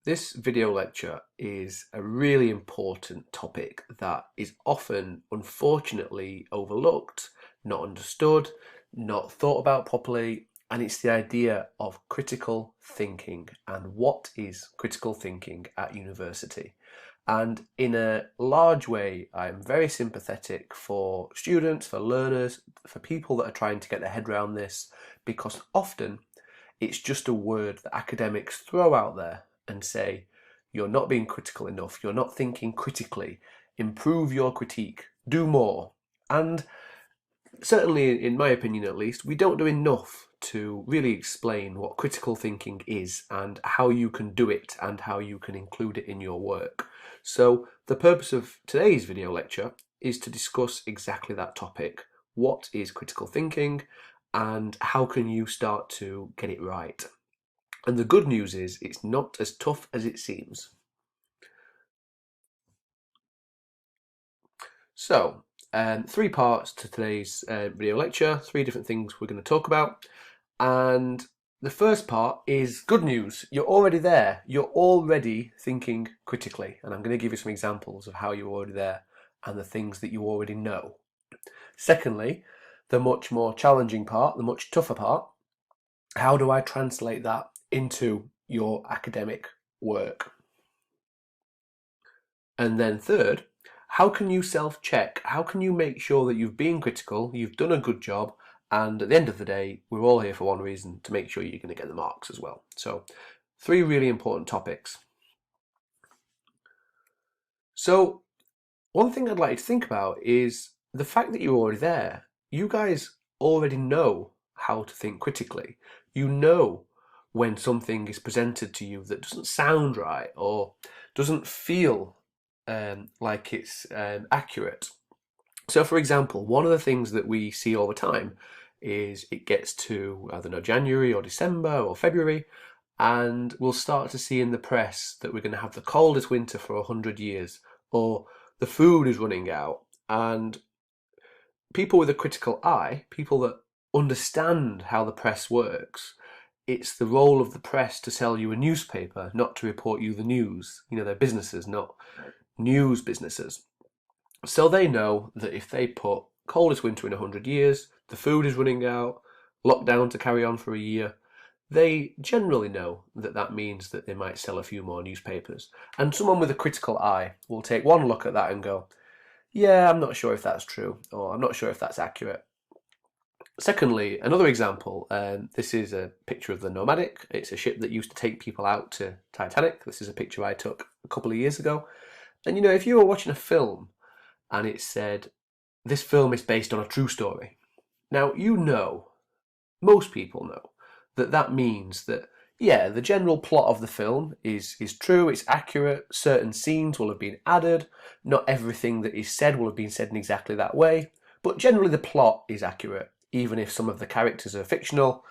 This video lecture is a really important topic that is often, unfortunately, overlooked, not understood, not thought about properly, and it's the idea of critical thinking and what is critical thinking at university. And in a large way, I'm very sympathetic for students, for learners, for people that are trying to get their head around this, because often it's just a word that academics throw out there and say, you're not being critical enough, you're not thinking critically, improve your critique, do more. And certainly, in my opinion at least, we don't do enough to really explain what critical thinking is and how you can do it and how you can include it in your work. So the purpose of today's video lecture is to discuss exactly that topic. What is critical thinking and how can you start to get it right? And the good news is it's not as tough as it seems. So, three parts to today's video lecture, three different things we're going to talk about. And the first part is good news. You're already there. You're already thinking critically. And I'm going to give you some examples of how you're already there and the things that you already know. Secondly, the much more challenging part, the much tougher part, how do I translate that into your academic work? And then third, how can you self-check? How can you make sure that you've been critical, you've done a good job, and at the end of the day, we're all here for one reason, to make sure you're going to get the marks as well. So, three really important topics. So, one thing I'd like you to think about is the fact that you're already there. You guys already know how to think critically. You know when something is presented to you that doesn't sound right or doesn't feel like it's accurate. So, for example, one of the things that we see all the time is it gets to, I don't know, January or December or February, and we'll start to see in the press that we're going to have the coldest winter for 100 years, or the food is running out. And people with a critical eye, people that understand how the press works, it's the role of the press to sell you a newspaper, not to report you the news. You know, they're businesses, not news businesses. So they know that if they put coldest winter in 100 years, the food is running out, lockdown to carry on for a year, they generally know that that means that they might sell a few more newspapers. And someone with a critical eye will take one look at that and go, yeah, I'm not sure if that's true, or I'm not sure if that's accurate. Secondly, another example, this is a picture of the Nomadic. It's a ship that used to take people out to Titanic. This is a picture I took a couple of years ago. And you know, if you were watching a film and it said, this film is based on a true story. Now, you know, most people know, that that means that, yeah, the general plot of the film is true, it's accurate, certain scenes will have been added, not everything that is said will have been said in exactly that way, but generally the plot is accurate, even if some of the characters are fictional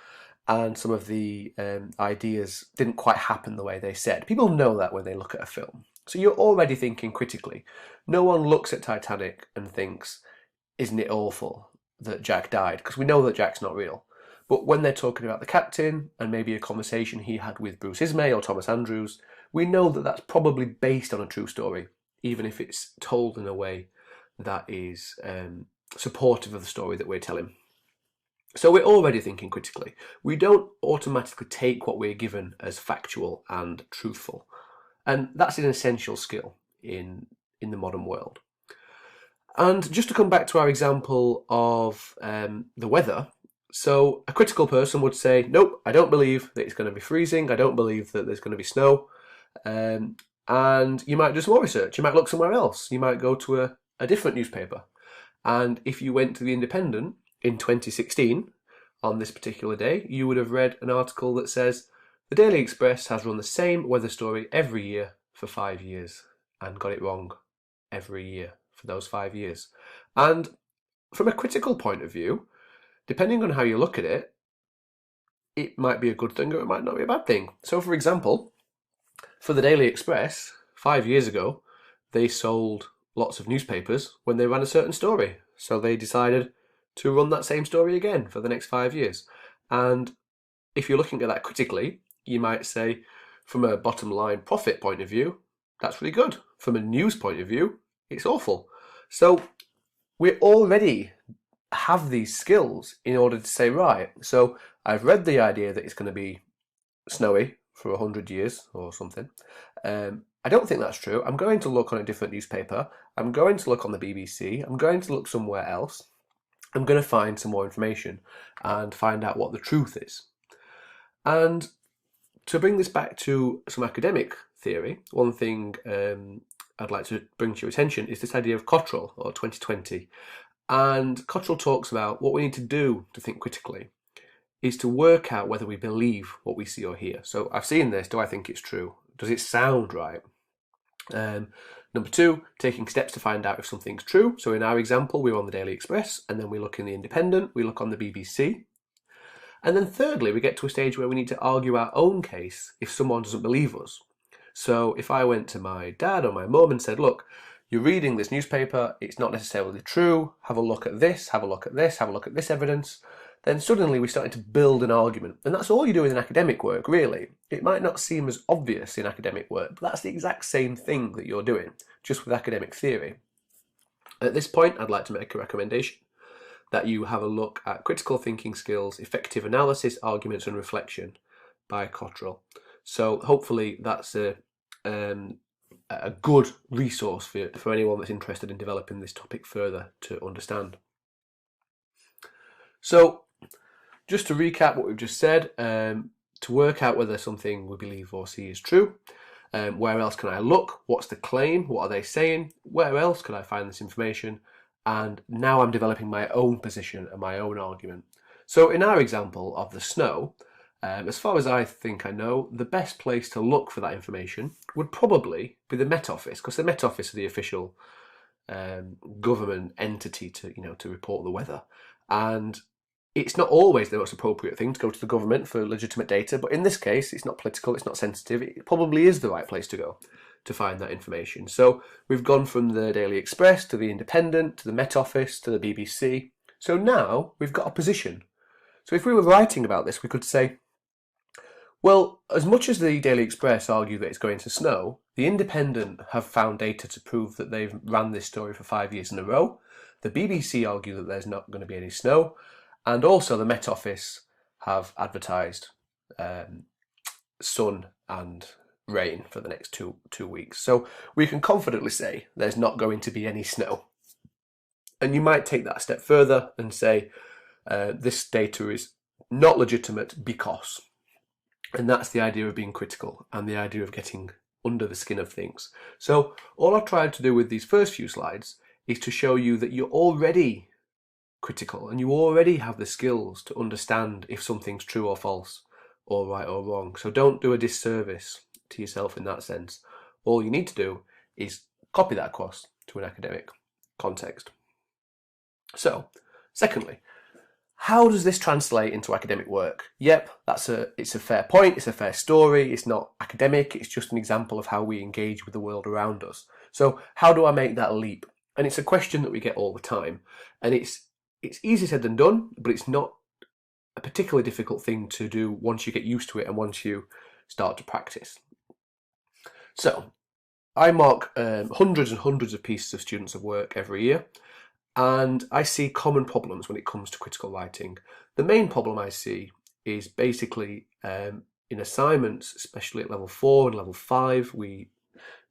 and some of the ideas didn't quite happen the way they said. People know that when they look at a film. So you're already thinking critically. No one looks at Titanic and thinks, isn't it awful that Jack died? Because we know that Jack's not real. But when they're talking about the captain and maybe a conversation he had with Bruce Ismay or Thomas Andrews, we know that that's probably based on a true story, even if it's told in a way that is supportive of the story that we're telling. So we're already thinking critically. We don't automatically take what we're given as factual and truthful. And that's an essential skill in the modern world. And just to come back to our example of the weather, so a critical person would say, nope, I don't believe that it's going to be freezing, I don't believe that there's going to be snow, and you might do some more research, you might look somewhere else, you might go to a different newspaper. And if you went to the Independent in 2016, on this particular day, you would have read an article that says, the Daily Express has run the same weather story every year for 5 years and got it wrong every year for those 5 years. And from a critical point of view, depending on how you look at it, it might be a good thing or it might not be a bad thing. So, for example, for the Daily Express, 5 years ago, they sold lots of newspapers when they ran a certain story. So they decided to run that same story again for the next 5 years. And if you're looking at that critically, you might say, from a bottom line profit point of view, that's really good. From a news point of view, it's awful. So we already have these skills in order to say, right, so I've read the idea that it's going to be snowy for 100 years or something. I don't think that's true. I'm going to look on a different newspaper. I'm going to look on the BBC. I'm going to look somewhere else. I'm going to find some more information and find out what the truth is. And to bring this back to some academic theory, one thing I'd like to bring to your attention is this idea of Cottrell, or 2020. And Cottrell talks about what we need to do to think critically is to work out whether we believe what we see or hear. So I've seen this, do I think it's true? Does it sound right? Number two, taking steps to find out if something's true. So in our example, we're on the Daily Express, and then we look in the Independent, we look on the BBC. And then thirdly, we get to a stage where we need to argue our own case if someone doesn't believe us. So if I went to my dad or my mum and said, look, you're reading this newspaper, it's not necessarily true, have a look at this, have a look at this, have a look at this evidence, then suddenly we're starting to build an argument. And that's all you do in academic work, really. It might not seem as obvious in academic work, but that's the exact same thing that you're doing, just with academic theory. At this point, I'd like to make a recommendation that you have a look at Critical Thinking Skills, Effective Analysis, Arguments and Reflection by Cottrell. So hopefully that's a good resource for anyone that's interested in developing this topic further to understand. So just to recap what we've just said, to work out whether something we believe or see is true, where else can I look? What's the claim? What are they saying? Where else can I find this information? And now I'm developing my own position and my own argument. So in our example of the snow, as far as I think I know, the best place to look for that information would probably be the Met Office, because the Met Office are the official government entity to report the weather. And it's not always the most appropriate thing to go to the government for legitimate data, but in this case, it's not political, it's not sensitive, it probably is the right place to go to find that information. So we've gone from the Daily Express to the Independent, to the Met Office, to the BBC. So now we've got a position. So if we were writing about this, we could say, well, as much as the Daily Express argue that it's going to snow, the Independent have found data to prove that they've ran this story for 5 years in a row. The BBC argue that there's not going to be any snow. And also the Met Office have advertised sun and rain for the next two weeks. So we can confidently say there's not going to be any snow. And you might take that a step further and say this data is not legitimate because. And that's the idea of being critical and the idea of getting under the skin of things. So all I've tried to do with these first few slides is to show you that you're already critical and you already have the skills to understand if something's true or false or right or wrong. So don't do a disservice to yourself in that sense. All you need to do is copy that across to an academic context. So, secondly, how does this translate into academic work? Yep, it's a fair point, it's a fair story, it's not academic, it's just an example of how we engage with the world around us. So how do I make that leap? And it's a question that we get all the time. And it's easier said than done, but it's not a particularly difficult thing to do once you get used to it and once you start to practice. So I mark hundreds and hundreds of pieces of students of work every year, and I see common problems when it comes to critical writing. The main problem I see is basically in assignments, especially at level 4 and level 5, we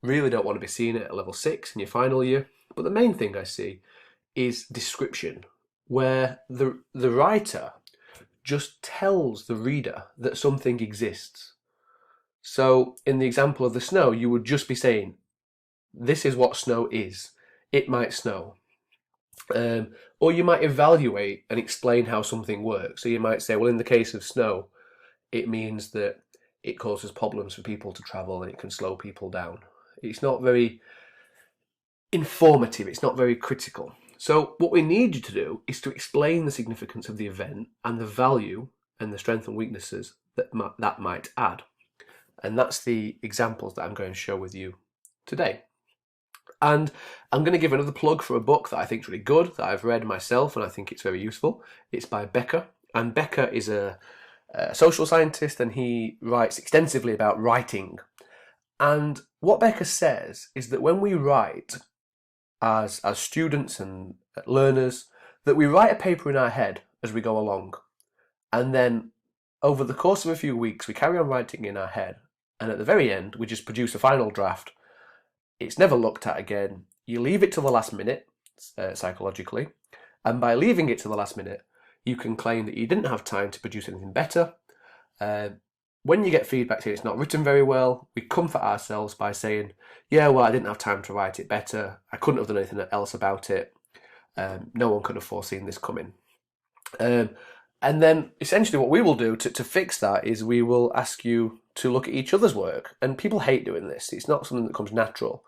really don't want to be seeing it at level 6 in your final year. But the main thing I see is description, where the writer just tells the reader that something exists. So in the example of the snow, you would just be saying, this is what snow is. It might snow. Or you might evaluate and explain how something works. So you might say, well, in the case of snow, it means that it causes problems for people to travel and it can slow people down. It's not very informative, it's not very critical. So what we need you to do is to explain the significance of the event and the value and the strengths and weaknesses that might add. And that's the examples that I'm going to show with you today. And I'm going to give another plug for a book that I think is really good, that I've read myself and I think it's very useful. It's by Becker. And Becker is a a social scientist, and he writes extensively about writing. And what Becker says is that when we write as students and learners, that we write a paper in our head as we go along. And then over the course of a few weeks, we carry on writing in our head. And at the very end, we just produce a final draft. It's never looked at again. You leave it to the last minute, psychologically. And by leaving it to the last minute, you can claim that you didn't have time to produce anything better. When you get feedback saying it's not written very well, we comfort ourselves by saying, yeah, well, I didn't have time to write it better. I couldn't have done anything else about it. No one could have foreseen this coming. And then essentially what we will do to fix that is we will ask you to look at each other's work. And people hate doing this. It's not something that comes natural.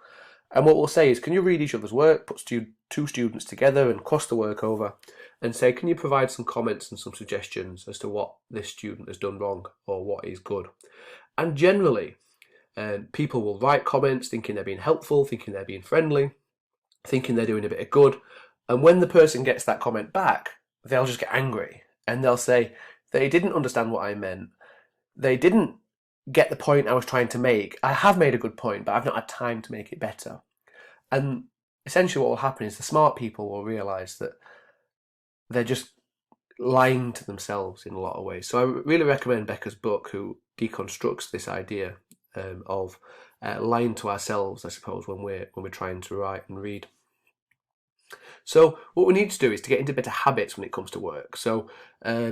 And what we'll say is, can you read each other's work, put two students together and cross the work over and say, can you provide some comments and some suggestions as to what this student has done wrong or what is good? And generally, people will write comments thinking they're being helpful, thinking they're being friendly, thinking they're doing a bit of good. And when the person gets that comment back, they'll just get angry and they'll say, they didn't understand what I meant. They didn't get the point I was trying to make. I have made a good point, but I've not had time to make it better. And essentially what will happen is the smart people will realise that they're just lying to themselves in a lot of ways. So I really recommend Becker's book, who deconstructs this idea of lying to ourselves, I suppose, when we're trying to write and read. So what we need to do is to get into better habits when it comes to work. So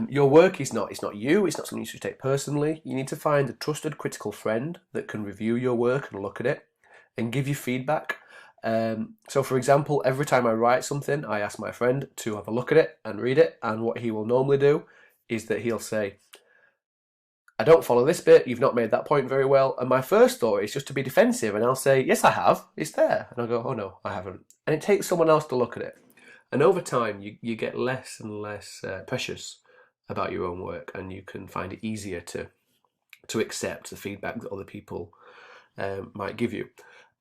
your work is not you, it's not something you should take personally. You need to find a trusted critical friend that can review your work and look at it and give you feedback. So for example, every time I write something, I ask my friend to have a look at it and read it, and what he will normally do is that he'll say, I don't follow this bit, you've not made that point very well. And my first thought is just to be defensive, and I'll say, yes, I have, it's there. And I'll go, oh no, I haven't. And it takes someone else to look at it. And over time, you get less and less precious about your own work, and you can find it easier to accept the feedback that other people might give you.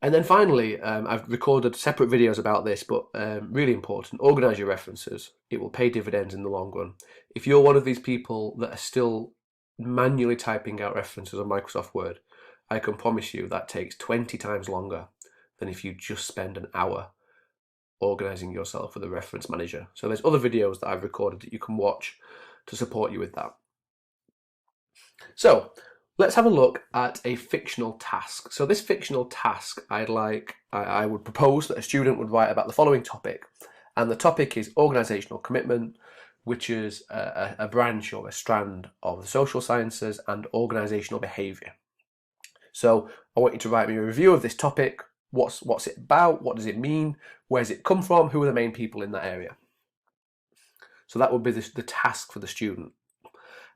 And then finally, I've recorded separate videos about this, but really important, organise your references. It will pay dividends in the long run. If you're one of these people that are still manually typing out references on Microsoft Word, I can promise you that takes 20 times longer than if you just spend an hour organising yourself with a reference manager. So there's other videos that I've recorded that you can watch to support you with that. So let's have a look at a fictional task. So this fictional task, I would propose that a student would write about the following topic. And the topic is organisational commitment, which is a branch or a strand of the social sciences and organisational behaviour. So I want you to write me a review of this topic. What's it about? What does it mean? Where's it come from? Who are the main people in that area? So that would be the task for the student.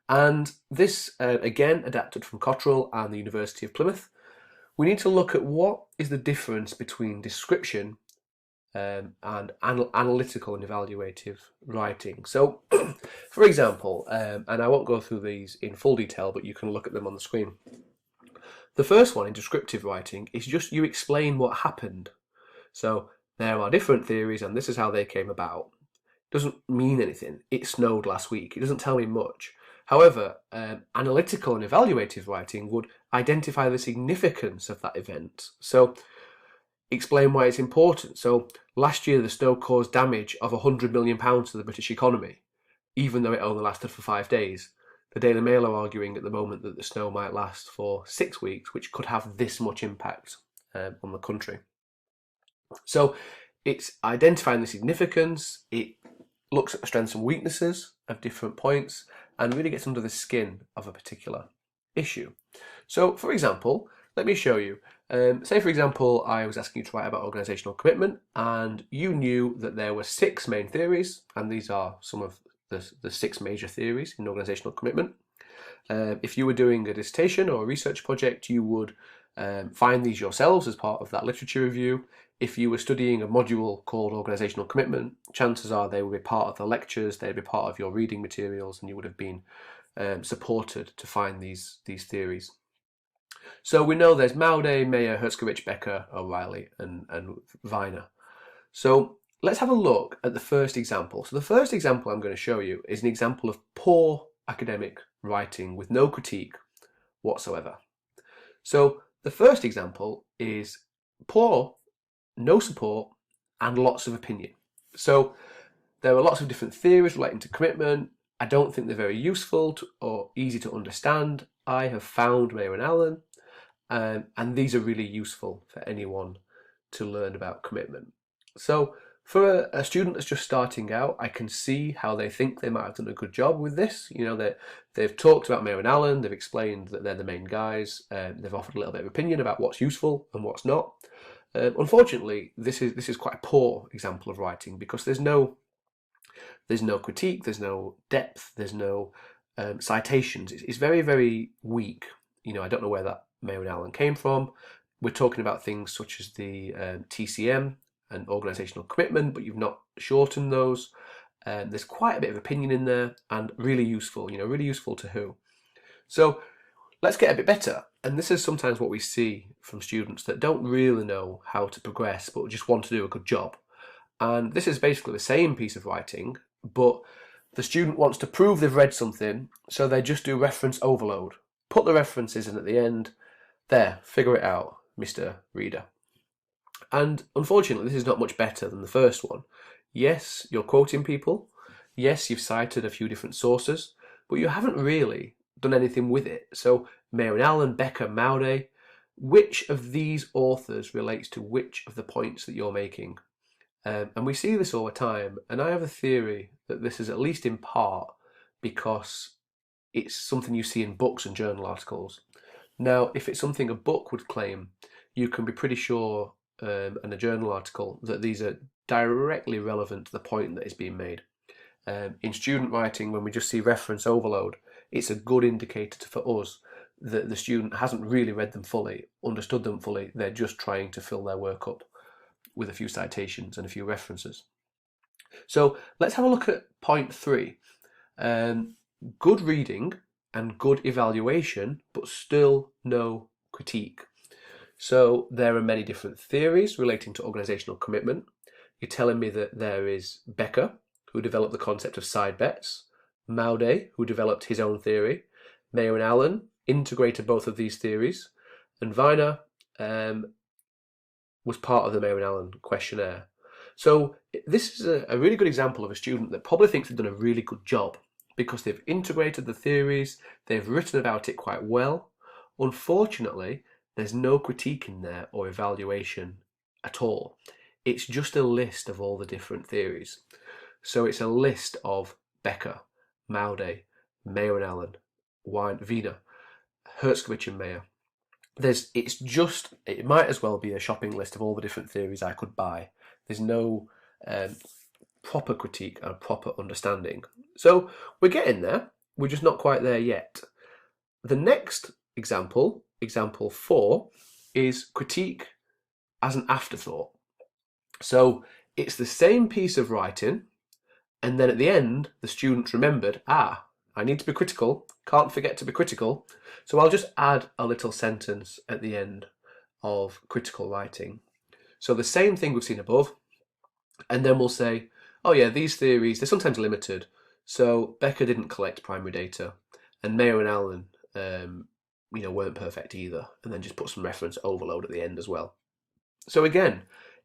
And this, again, adapted from Cottrell and the University of Plymouth. We need to look at what is the difference between description and analytical and evaluative writing. So, for example, and I won't go through these in full detail, but you can look at them on the screen. The first one in descriptive writing is just you explain what happened. So there are different theories and this is how they came about. It doesn't mean anything. It snowed last week. It doesn't tell me much. However, analytical and evaluative writing would identify the significance of that event. So explain why it's important. So last year the snow caused damage of £100 million to the British economy, even though it only lasted for 5 days. The Daily Mail are arguing at the moment that the snow might last for 6 weeks, which could have this much impact on the country. So it's identifying the significance, it looks at the strengths and weaknesses of different points, and really gets under the skin of a particular issue. So, for example, let me show you. Say, for example, I was asking you to write about organisational commitment, and you knew that there were 6 main theories, and these are some of the 6 major theories in organisational commitment. If you were doing a dissertation or a research project, you would find these yourselves as part of that literature review. If you were studying a module called organisational commitment, chances are they would be part of the lectures, they'd be part of your reading materials, and you would have been supported to find these theories. So we know there's Maude, Mayer, Herzkovich, Becker, O'Reilly, and Wiener. So let's have a look at the first example. So the first example I'm going to show you is an example of poor academic writing with no critique whatsoever. So the first example is poor, no support, and lots of opinion. So there are lots of different theories relating to commitment. I don't think they're very useful or easy to understand. I have found Mayo and Allen, and these are really useful for anyone to learn about commitment. So for a student that's just starting out, I can see how they think they might have done a good job with this. You know, they've talked about Mayo and Allen, they've explained that they're the main guys, they've offered a little bit of opinion about what's useful and what's not. Unfortunately, this is quite a poor example of writing because there's no critique, there's no depth, there's no citations. It's very, very weak. You know, I don't know where that Mayo and Allen came from. We're talking about things such as the TCM and organisational commitment, but you've not shortened those. There's quite a bit of opinion in there and really useful, you know, really useful to who. So let's get a bit better. And this is sometimes what we see from students that don't really know how to progress, but just want to do a good job. And this is basically the same piece of writing, but the student wants to prove they've read something, so they just do reference overload. Put the references in at the end. There, figure it out, Mr. Reader. And unfortunately, this is not much better than the first one. Yes, you're quoting people. Yes, you've cited a few different sources, but you haven't really done anything with it. So Mayo and Allen, Becker, Maude, which of these authors relates to which of the points that you're making? And we see this all the time, and I have a theory that this is at least in part because it's something you see in books and journal articles. Now, if it's something a book would claim, you can be pretty sure in a journal article that these are directly relevant to the point that is being made. In student writing, when we just see reference overload, it's a good indicator for us that the student hasn't really read them fully, understood them fully, they're just trying to fill their work up with a few citations and a few references. So let's have a look at point 3. Good reading and good evaluation, but still no critique. So there are many different theories relating to organisational commitment. You're telling me that there is Becker, who developed the concept of side bets, Maude, who developed his own theory, Mayo and Allen integrated both of these theories, and Viner was part of the Mayo and Allen questionnaire. So this is a really good example of a student that probably thinks they've done a really good job because they've integrated the theories, they've written about it quite well. Unfortunately, there's no critique in there or evaluation at all. It's just a list of all the different theories. So it's a list of Becker, Maude, Mayo and Allen, Wiener, Herskovich and Mayer. It might as well be a shopping list of all the different theories I could buy. There's no proper critique and proper understanding. So we're getting there, we're just not quite there yet. The next example, example 4, is critique as an afterthought. So it's the same piece of writing, and then at the end, the student remembered, I need to be critical, can't forget to be critical, so I'll just add a little sentence at the end of critical writing. So the same thing we've seen above, and then we'll say, oh yeah, these theories, they're sometimes limited, so Becker didn't collect primary data, and Mayo and Allen weren't perfect either, and then just put some reference overload at the end as well. So again,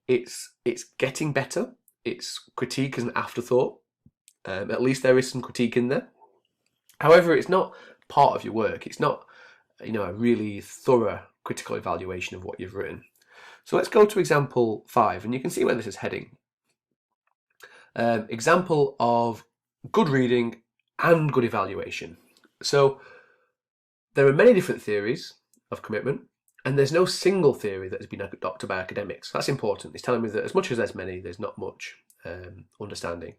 it's getting better, it's critique as an afterthought, at least there is some critique in there. However, it's not part of your work. It's not, a really thorough critical evaluation of what you've written. So let's go to example 5, and you can see where this is heading. Example of good reading and good evaluation. So there are many different theories of commitment, and there's no single theory that has been adopted by academics. That's important. It's telling me that as much as there's many, there's not much understanding.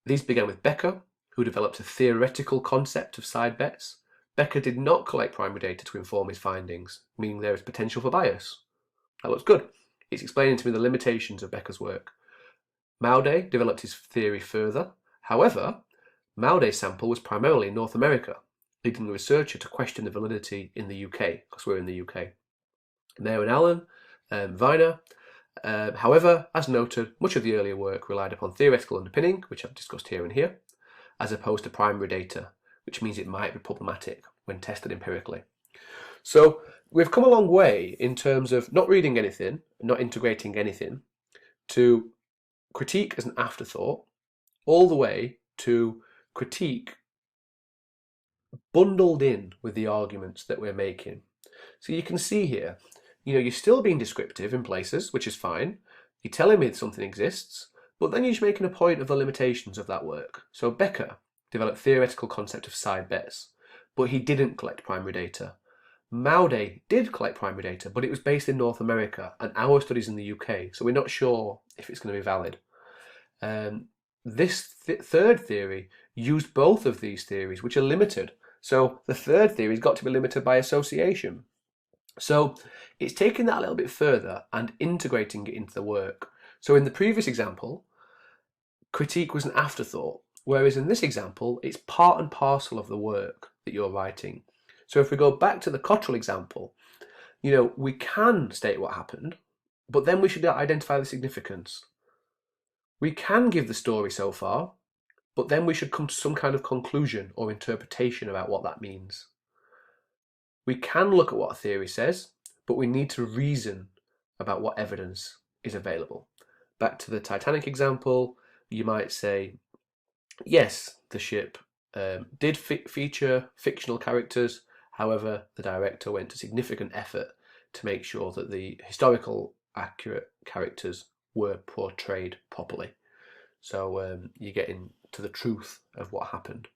These began with Becker, who developed a theoretical concept of side bets. Becker did not collect primary data to inform his findings, meaning there is potential for bias. That looks good. It's explaining to me the limitations of Becker's work. Maude developed his theory further. However, Maude's sample was primarily in North America, leading the researcher to question the validity in the UK, because we're in the UK. Mayo and Allen, Viner. However, as noted, much of the earlier work relied upon theoretical underpinning, which I've discussed here and here, as opposed to primary data, which means it might be problematic when tested empirically. So we've come a long way in terms of not reading anything, not integrating anything, to critique as an afterthought, all the way to critique bundled in with the arguments that we're making. So you can see here, you're still being descriptive in places, which is fine. You're telling me that something exists, but then you're just making a point of the limitations of that work. So Becker developed theoretical concept of side bets, but he didn't collect primary data. Maude did collect primary data, but it was based in North America, and our studies in the UK, so we're not sure if it's going to be valid. This third theory used both of these theories, which are limited. So the third theory has got to be limited by association. So it's taking that a little bit further and integrating it into the work. So in the previous example, critique was an afterthought, whereas in this example, it's part and parcel of the work that you're writing. So if we go back to the Cottrell example, we can state what happened, but then we should identify the significance. We can give the story so far, but then we should come to some kind of conclusion or interpretation about what that means. We can look at what a theory says, but we need to reason about what evidence is available. Back to the Titanic example, you might say, yes, the ship did feature fictional characters. However, the director went to significant effort to make sure that the historical accurate characters were portrayed properly. So you're getting to the truth of what happened.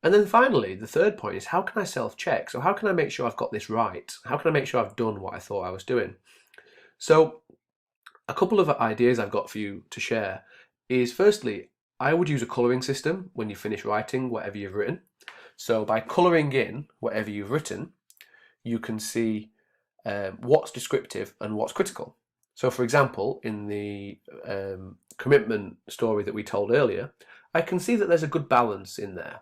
And then finally, the third point is, how can I self-check? So how can I make sure I've got this right? How can I make sure I've done what I thought I was doing? So a couple of ideas I've got for you to share is, firstly, I would use a colouring system when you finish writing whatever you've written. So by colouring in whatever you've written, you can see what's descriptive and what's critical. So for example, in the commitment story that we told earlier, I can see that there's a good balance in there.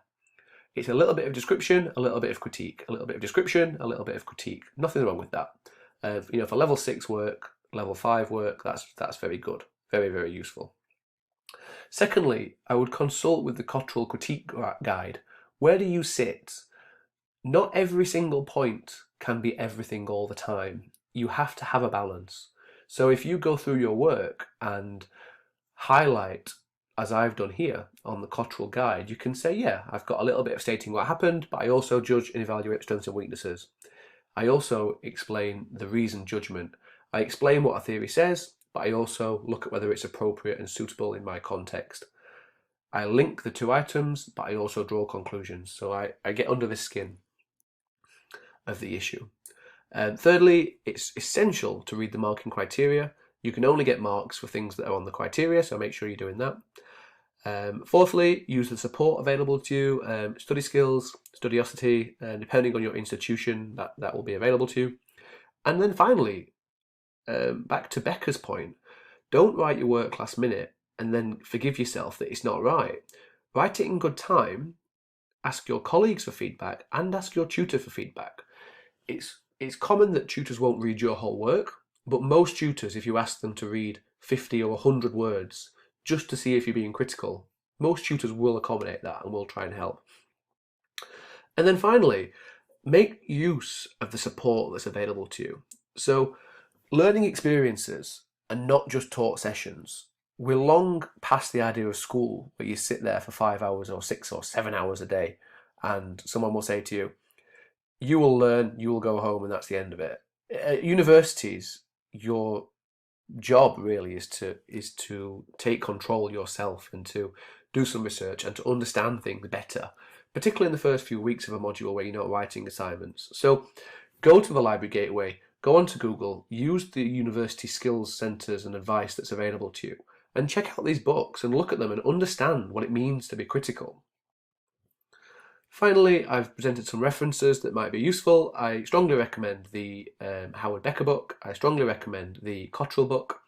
It's a little bit of description, a little bit of critique, a little bit of description, a little bit of critique. Nothing wrong with that. For level 6 work, level 5 work, that's very good, very, very useful. Secondly, I would consult with the Cottrell Critique Guide. Where do you sit? Not every single point can be everything all the time. You have to have a balance. So if you go through your work and highlight, as I've done here on the Cottrell Guide, you can say, yeah, I've got a little bit of stating what happened, but I also judge and evaluate strengths and weaknesses. I also explain the reasoned judgment. I explain what a theory says, but I also look at whether it's appropriate and suitable in my context. I link the two items, but I also draw conclusions. So I get under the skin of the issue. Thirdly, it's essential to read the marking criteria. You can only get marks for things that are on the criteria, so make sure you're doing that. Fourthly, use the support available to you, study skills, Studiosity, depending on your institution, that will be available to you. And then finally, back to Becker's point, don't write your work last minute and then forgive yourself that it's not right. Write it in good time, ask your colleagues for feedback, and ask your tutor for feedback. It's common that tutors won't read your whole work, but most tutors, if you ask them to read 50 or 100 words just to see if you're being critical, most tutors will accommodate that and will try and help. And then finally, make use of the support that's available to you. So learning experiences are not just taught sessions. We're long past the idea of school where you sit there for 5 hours or 6 or 7 hours a day and someone will say to you, you will learn, you will go home, and that's the end of it. At universities, your job really is to take control yourself and to do some research and to understand things better, particularly in the first few weeks of a module where you're not writing assignments. So go to the Library Gateway, go onto Google, use the university skills centres and advice that's available to you, and check out these books and look at them and understand what it means to be critical. Finally, I've presented some references that might be useful. I strongly recommend the Howard Becker book. I strongly recommend the Cottrell book.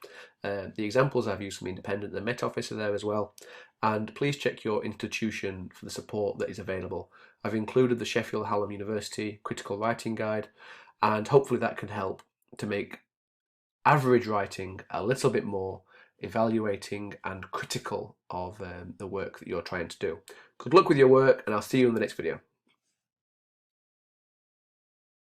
The examples I've used from the Independent and Met Office are there as well. And please check your institution for the support that is available. I've included the Sheffield Hallam University Critical Writing Guide, and hopefully that can help to make average writing a little bit more evaluating and critical of the work that you're trying to do. Good luck with your work, and I'll see you in the next video.